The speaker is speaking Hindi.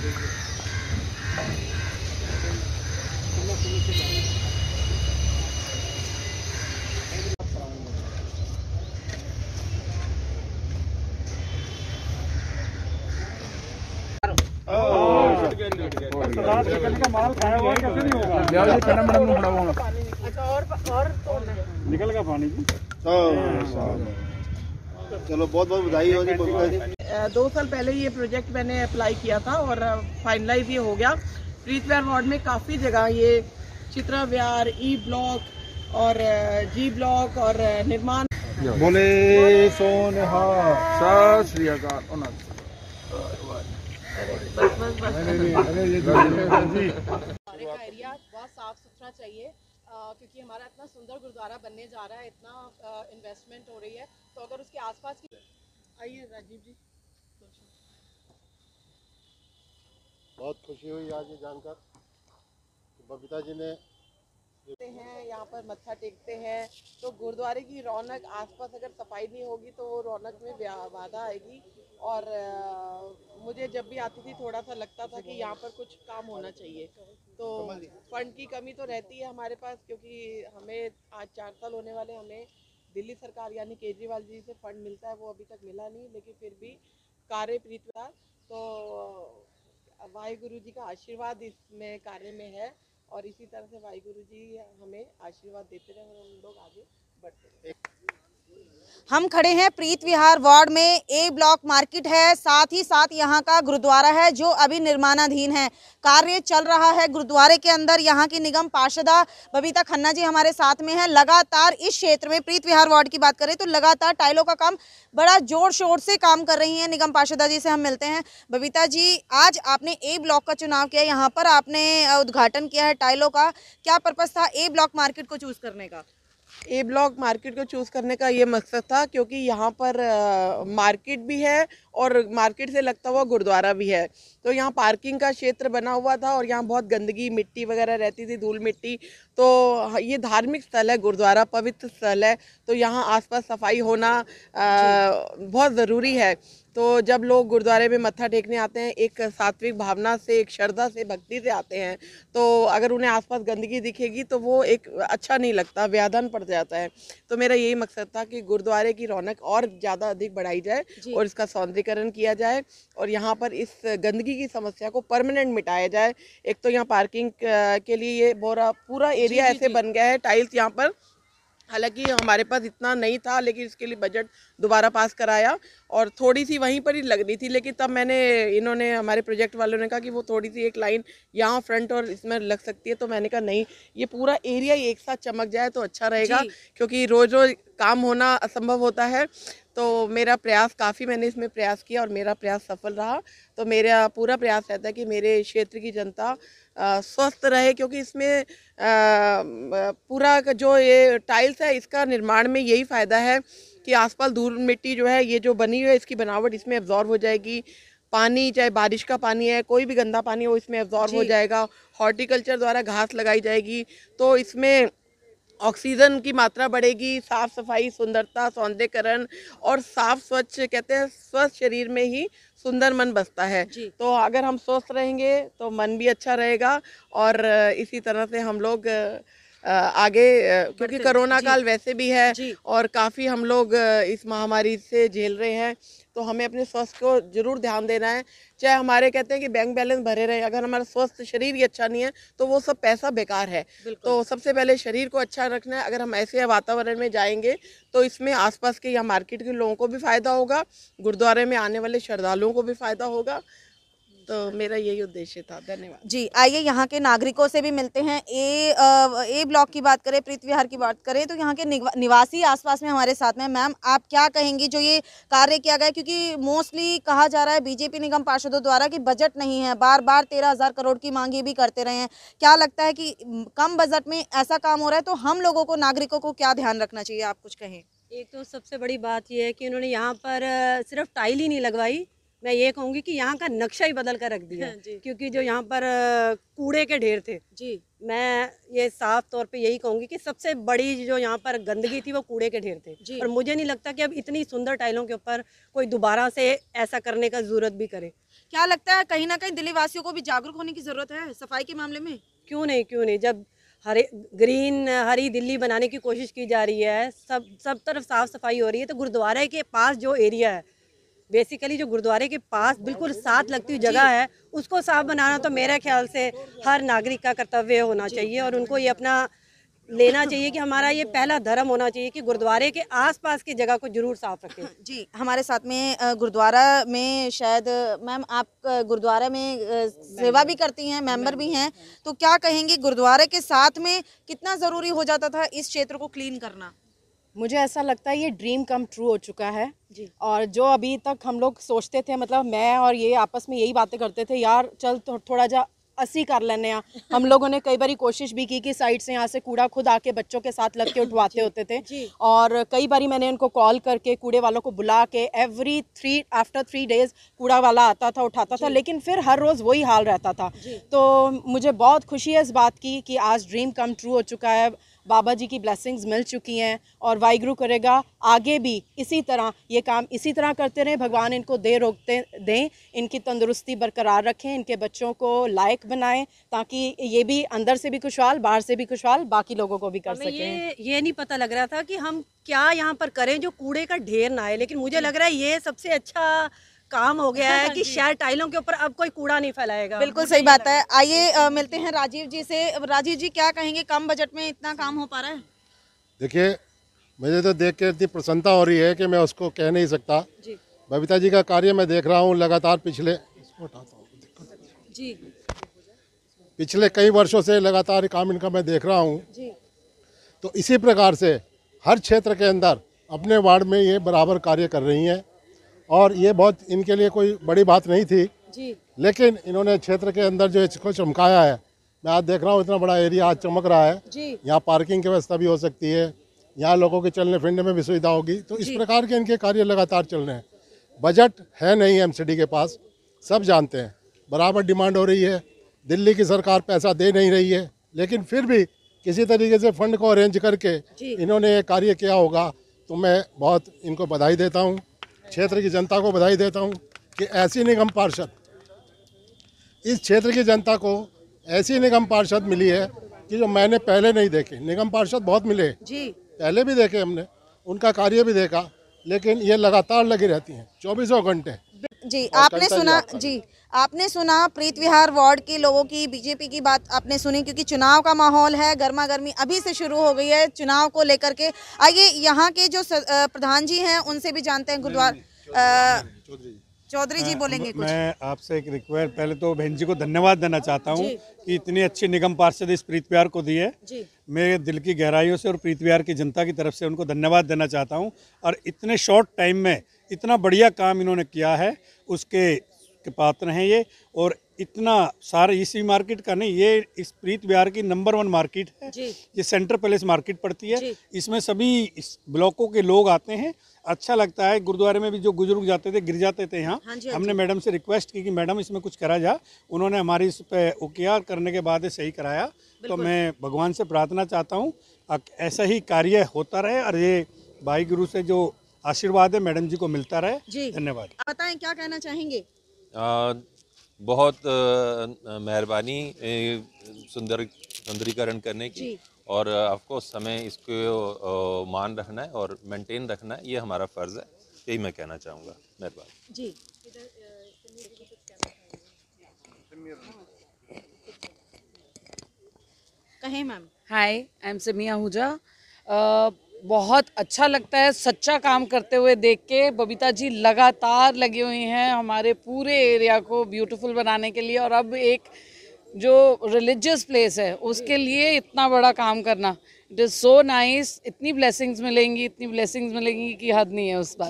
माल खाया हुआ कैसे नहीं होगा? अच्छा और निकल का पानी की। चलो बहुत बहुत बधाई हो जी। 2 साल पहले ये प्रोजेक्ट मैंने अप्लाई किया था और फाइनलाइज ये हो गया। प्रीत विहार वार्ड में काफ़ी जगह ये चित्रा विहार, ई ब्लॉक और जी ब्लॉक और निर्माण। बोले सोनहा सत श्री अकाल। हमारे का एरिया बहुत साफ सुथरा चाहिए क्योंकि हमारा इतना सुंदर गुरुद्वारा बनने जा रहा है, इतना इन्वेस्टमेंट हो रही है, तो अगर उसके आसपास की। आइए राजीव जी। बहुत खुशी हुई आज ये जानकर कि बबीता जी ने हैं यहाँ पर मत्था टेकते हैं, तो गुरुद्वारे की रौनक आसपास अगर सफाई नहीं होगी तो रौनक में बाधा आएगी। और मुझे जब भी आती थी थोड़ा सा लगता था कि यहाँ पर कुछ काम होना चाहिए, तो फंड की कमी तो रहती है हमारे पास, क्योंकि हमें आज 4 साल होने वाले, हमें दिल्ली सरकार यानी केजरीवाल जी से फंड मिलता है, वो अभी तक मिला नहीं, लेकिन फिर भी कार्य प्रीत विहार तो वाहिगुरु जी का आशीर्वाद इसमें कार्य में है और इसी तरह से वाहिगुरु जी हमें आशीर्वाद देते रहे और हम लोग आगे बढ़ते रहे। हम खड़े हैं प्रीत विहार वार्ड में। ए ब्लॉक मार्केट है, साथ ही साथ यहाँ का गुरुद्वारा है जो अभी निर्माणाधीन है, कार्य चल रहा है गुरुद्वारे के अंदर। यहाँ की निगम पार्षदा बबीता खन्ना जी हमारे साथ में है। लगातार इस क्षेत्र में प्रीत विहार वार्ड की बात करें तो लगातार टाइलों का काम बड़ा जोर शोर से काम कर रही हैं निगम पार्षदा जी से हम मिलते हैं। बबीता जी, आज आपने ए ब्लॉक का चुनाव किया, यहाँ पर आपने उद्घाटन किया है टाइलों का, क्या पर्पज था ए ब्लॉक मार्केट को चूज करने का? ए ब्लॉक मार्केट को चूज़ करने का ये मकसद था क्योंकि यहाँ पर मार्केट भी है और मार्केट से लगता हुआ गुरुद्वारा भी है, तो यहाँ पार्किंग का क्षेत्र बना हुआ था और यहाँ बहुत गंदगी मिट्टी वगैरह रहती थी, धूल मिट्टी। तो ये धार्मिक स्थल है, गुरुद्वारा पवित्र स्थल है, तो यहाँ आसपास सफाई होना बहुत ज़रूरी है। तो जब लोग गुरुद्वारे में मत्था टेकने आते हैं एक सात्विक भावना से, एक श्रद्धा से, भक्ति से आते हैं, तो अगर उन्हें आसपास गंदगी दिखेगी तो वो एक अच्छा नहीं लगता, व्याधान पड़ जाता है। तो मेरा यही मकसद था कि गुरुद्वारे की रौनक और ज़्यादा अधिक बढ़ाई जाए और इसका सौंदर्यीकरण किया जाए और यहाँ पर इस गंदगी की समस्या को परमानेंट मिटाया जाए। एक तो यहाँ पार्किंग के लिए ये पूरा एरिया ऐसे बन गया है, टाइल्स यहाँ पर, हालांकि हमारे पास इतना नहीं था लेकिन इसके लिए बजट दोबारा पास कराया और थोड़ी सी वहीं पर ही लगनी थी, लेकिन तब इन्होंने हमारे प्रोजेक्ट वालों ने कहा कि वो थोड़ी सी एक लाइन यहाँ फ्रंट और इसमें लग सकती है, तो मैंने कहा नहीं, ये पूरा एरिया एक साथ चमक जाए तो अच्छा रहेगा, क्योंकि रोज़ रोज़ काम होना असंभव होता है। तो मेरा प्रयास मैंने इसमें प्रयास किया और मेरा प्रयास सफल रहा। तो मेरा पूरा प्रयास रहता है कि मेरे क्षेत्र की जनता स्वस्थ रहे, क्योंकि इसमें पूरा जो ये टाइल्स है इसका निर्माण में यही फ़ायदा है कि आसपास धूल मिट्टी जो है, ये जो बनी हुई है इसकी बनावट इसमें एब्जॉर्ब हो जाएगी, पानी चाहे बारिश का पानी है, कोई भी गंदा पानी हो इसमें एब्जॉर्ब हो जाएगा, हॉर्टिकल्चर द्वारा घास लगाई जाएगी, तो इसमें ऑक्सीजन की मात्रा बढ़ेगी, साफ सफाई, सुंदरता, सौंदर्यीकरण और साफ स्वच्छ, कहते हैं स्वस्थ शरीर में ही सुंदर मन बसता है। तो अगर हम स्वस्थ रहेंगे तो मन भी अच्छा रहेगा और इसी तरह से हम लोग आगे, क्योंकि कोरोना काल वैसे भी है और काफ़ी हम लोग इस महामारी से झेल रहे हैं, तो हमें अपने स्वास्थ्य को जरूर ध्यान देना है। चाहे हमारे कहते हैं कि बैंक बैलेंस भरे रहे, अगर हमारा स्वस्थ शरीर ही अच्छा नहीं है तो वो सब पैसा बेकार है। तो सबसे पहले शरीर को अच्छा रखना है। अगर हम ऐसे वातावरण में जाएंगे तो इसमें आसपास के या मार्केट के लोगों को भी फ़ायदा होगा, गुरुद्वारे में आने वाले श्रद्धालुओं को भी फ़ायदा होगा। तो मेरा यही उद्देश्य था। धन्यवाद जी। आइए यहाँ के नागरिकों से भी मिलते हैं। ए ब्लॉक की बात करें, प्रीत विहार की बात करें तो यहाँ के निवासी आसपास में हमारे साथ में। मैम, आप क्या कहेंगी जो ये कार्य किया गया, क्योंकि मोस्टली कहा जा रहा है बीजेपी निगम पार्षदों द्वारा कि बजट नहीं है, बार बार 13,000 करोड़ की मांग ये भी करते रहे हैं। क्या लगता है कि कम बजट में ऐसा काम हो रहा है, तो हम लोगों को, नागरिकों को क्या ध्यान रखना चाहिए, आप कुछ कहें? एक तो सबसे बड़ी बात यह है कि उन्होंने यहाँ पर सिर्फ टाइल ही नहीं लगवाई, मैं ये कहूँगी कि यहाँ का नक्शा ही बदल कर रख दिया है। क्योंकि जो यहाँ पर कूड़े के ढेर थे जी, मैं ये साफ तौर पे यही कहूँगी कि सबसे बड़ी जो यहाँ पर गंदगी थी वो कूड़े के ढेर थे। और मुझे नहीं लगता कि अब इतनी सुंदर टाइलों के ऊपर कोई दोबारा से ऐसा करने का जरूरत भी करे। क्या लगता है कहीं ना कहीं दिल्ली वासियों को भी जागरूक होने की जरूरत है सफाई के मामले में? क्यों नहीं, जब हरी दिल्ली बनाने की कोशिश की जा रही है, सब तरफ साफ सफाई हो रही है, तो गुरुद्वारे के पास जो एरिया है, बेसिकली जो गुरुद्वारे के पास बिल्कुल साथ लगती हुई जगह है, उसको साफ बनाना तो मेरे ख्याल से हर नागरिक का कर्तव्य होना चाहिए। और उनको ये अपना लेना चाहिए कि हमारा ये पहला धर्म होना चाहिए कि गुरुद्वारे के आसपास की जगह को जरूर साफ रखें। जी, हमारे साथ में गुरुद्वारा में शायद मैम आप गुरुद्वारा में सेवा भी करती हैं, मेंबर भी हैं, तो क्या कहेंगी गुरुद्वारे के साथ में कितना ज़रूरी हो जाता था इस क्षेत्र को क्लीन करना? मुझे ऐसा लगता है ये ड्रीम कम ट्रू हो चुका है जी। और जो अभी तक हम लोग सोचते थे, मतलब मैं और ये आपस में यही बातें करते थे, यार चल थोड़ा जा असी कर लेने हम लोगों ने कई बारी कोशिश भी की कि साइड से यहाँ से कूड़ा खुद आके बच्चों के साथ लग के उठवाते होते थे। और कई बारी मैंने उनको कॉल करके कूड़े वालों को बुला के आफ्टर 3 डेज कूड़ा वाला आता था, उठाता था, लेकिन फिर हर रोज़ वही हाल रहता था। तो मुझे बहुत खुशी है इस बात की कि आज ड्रीम कम ट्रू हो चुका है, बाबा जी की ब्लेसिंग्स मिल चुकी हैं और वाहिगुरु करेगा आगे भी इसी तरह ये काम इसी तरह करते रहें। भगवान इनको दें, इनकी तंदुरुस्ती बरकरार रखें, इनके बच्चों को लायक बनाएं ताकि ये भी अंदर से भी खुशहाल, बाहर से भी खुशहाल, बाकी लोगों को भी कर सकें। ये नहीं पता लग रहा था कि हम क्या यहाँ पर करें जो कूड़े का ढेर ना आए, लेकिन मुझे लग रहा है ये सबसे अच्छा काम हो गया है कि शायद टाइलों के ऊपर अब कोई कूड़ा नहीं फैलाएगा। बिल्कुल सही बात है। आइए मिलते हैं राजीव जी से। राजीव जी क्या कहेंगे, कम बजट में इतना काम हो पा रहा है? देखिए, मुझे तो देख के इतनी प्रसन्नता हो रही है कि मैं उसको कह नहीं सकता। बबीता जी का कार्य मैं देख रहा हूँ लगातार पिछले कई वर्षों से लगातार काम इनका मैं देख रहा हूँ। तो इसी प्रकार से हर क्षेत्र के अंदर अपने वार्ड में ये बराबर कार्य कर रही हैं और ये बहुत इनके लिए कोई बड़ी बात नहीं थी लेकिन इन्होंने क्षेत्र के अंदर जो इसको चमकाया है। मैं आज देख रहा हूँ इतना बड़ा एरिया आज चमक रहा है। यहाँ पार्किंग की व्यवस्था भी हो सकती है, यहाँ लोगों के चलने फिरने में भी सुविधा होगी। तो इस प्रकार के इनके कार्य लगातार चल रहे हैं। बजट है नहीं एमसीडी के पास, सब जानते हैं, बराबर डिमांड हो रही है। दिल्ली की सरकार पैसा दे नहीं रही है, लेकिन फिर भी किसी तरीके से फंड को अरेंज करके इन्होंने ये कार्य किया होगा। तो मैं बहुत इनको बधाई देता हूँ, क्षेत्र की जनता को बधाई देता हूँ कि ऐसी निगम पार्षद, इस क्षेत्र की जनता को ऐसी निगम पार्षद मिली है कि जो मैंने पहले नहीं देखे। निगम पार्षद बहुत मिले पहले भी देखे हमने, उनका कार्य भी देखा, लेकिन ये लगातार लगी रहती हैं 24 घंटे। जी, आपने सुना प्रीत विहार वार्ड के लोगों की, बीजेपी की बात आपने सुनी, क्योंकि चुनाव का माहौल है, गर्मा गर्मी अभी से शुरू हो गई है चुनाव को लेकर के। आइए यहाँ के जो प्रधान जी हैं उनसे भी जानते हैं। गुरुद्वारा चौधरी जी बोलेंगे कुछ। मैं आपसे एक रिक्वेस्ट, पहले तो बहन जी को धन्यवाद देना चाहता हूँ कि इतनी अच्छी निगम पार्षद इस प्रीत विहार को दी है। मेरे दिल की गहराइयों से और प्रीत विहार की जनता की तरफ से उनको धन्यवाद देना चाहता हूँ। और इतने शॉर्ट टाइम में इतना बढ़िया काम इन्होंने किया है, उसके पात्र हैं ये। और इतना सारा इसी मार्केट का नहीं, ये इस प्रीत विहार की नंबर 1 मार्केट है। ये सेंटर पैलेस मार्केट पड़ती है, इसमें सभी इस ब्लॉकों के लोग आते हैं। अच्छा लगता है। गुरुद्वारे में भी जो बुजुर्ग जाते थे, गिर जाते थे यहाँ, हमने मैडम से रिक्वेस्ट की कि मैडम इसमें कुछ करा जा, उन्होंने हमारी इस पे ओके करने के बाद सही कराया। तो मैं भगवान से प्रार्थना चाहता हूँ ऐसा ही कार्य होता रहे और ये वाहिगुरु से जो आशीर्वाद है मैडम जी को मिलता रहे। धन्यवाद। बताएं क्या कहना चाहेंगे? बहुत मेहरबानी सुंदरीकरण करने की, और आपको समय इसको मान रखना है और मेंटेन रखना है, ये हमारा फ़र्ज़ है। यही मैं कहना चाहूँगा। मेहरबानी जी। कहें ma'am. Hi, I am Samiya Ahuja. बहुत अच्छा लगता है सच्चा काम करते हुए देख के। बबीता जी लगातार लगी हुई हैं हमारे पूरे एरिया को ब्यूटीफुल बनाने के लिए, और अब एक जो रिलीजियस प्लेस है उसके लिए इतना बड़ा काम करना, इट इज़ सो नाइस। इतनी ब्लेसिंग्स मिलेंगी कि हद नहीं है उस बात।